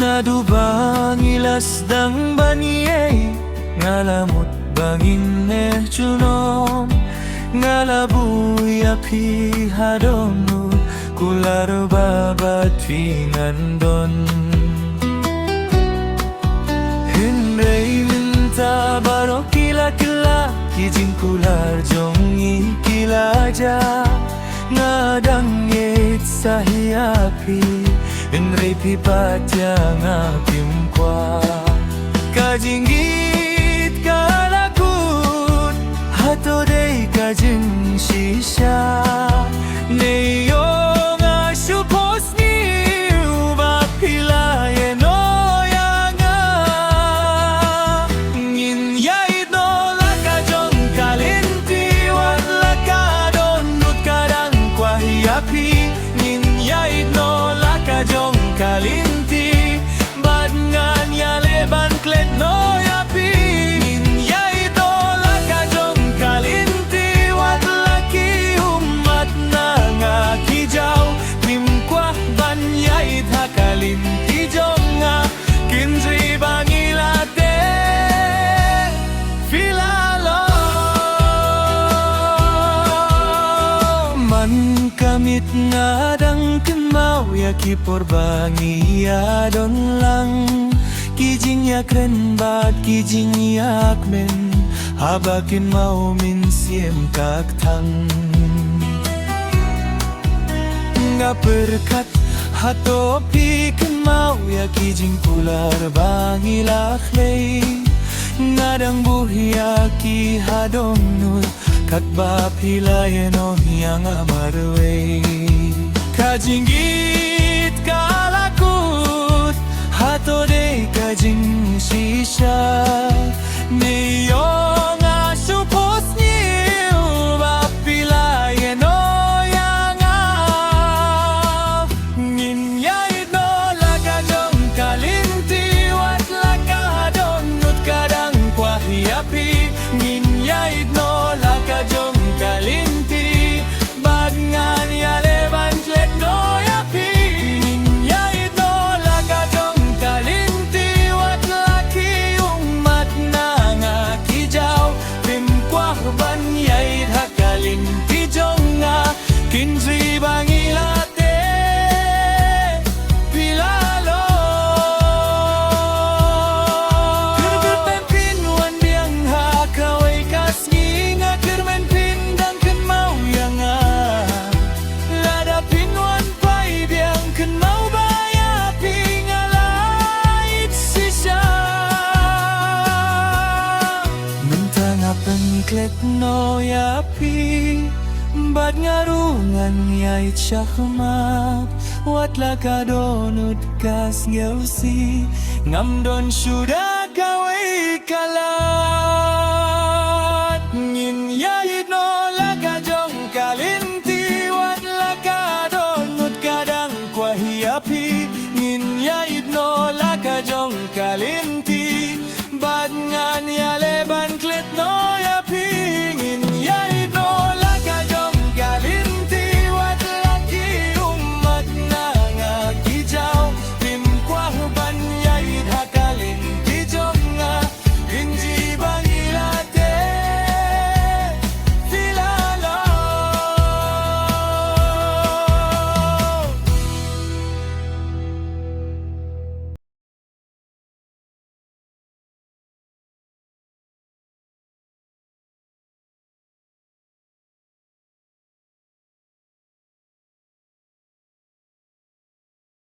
Ngadu bang ilas dang baniye ngalamut bangin junom ngalabuya pi hadonu kular babat ngandon Hindai minta baro kila kila kijing kular jongi kila ja ngadang yet sahiapi Inray pipatya ngapim kwa kajingit kalakut hatodey kajing shisha neyo nga supos ni ubap hilaye no yanga ngin yait no lakajong kalinti wat lakadon nut kadang kwa hiapi ngin yait no lakajong kalinti bad ngan ya leban klet no yapi ngin yait no lakajong kalinti wat laki umat na nga kijaw nimkwah ban yait ha kalinti jonga kinri bangilate filalo man kamit ngadang kemau ya kipor bangi ya don lang kijing ya kren bat kijing yak men habakin mau min siem kak tang nga berkat hatopi kemau ya kijing pular bangi lakhlay ngadang buhya ki hadong nur kak bapilayen on yang amarwe kajingit kalakut hatode kajing shisha neyo nga supos ni bapilayen no yang ngin yait no lakajong kalinti wat lakadon nut kadang kwa hiapi ngin yait no lakajong kalinti bad ngan ya leban klet no yapi ngin yait no lakajong kalinti wat laki umat na nga kijaw pimkwah ban yait ha kalinti jonga kinri bangilate pilalo Kerber pempin wan biang ha kawai kasngi nga kermen pindang ken mau yang lada pinwan pai biang ken mau baya pingalait sisa mentang pengklet no yapi bad ngarungan yait syahmat wat lakadonut kas ngeusi ngamdon sudah kawai kalah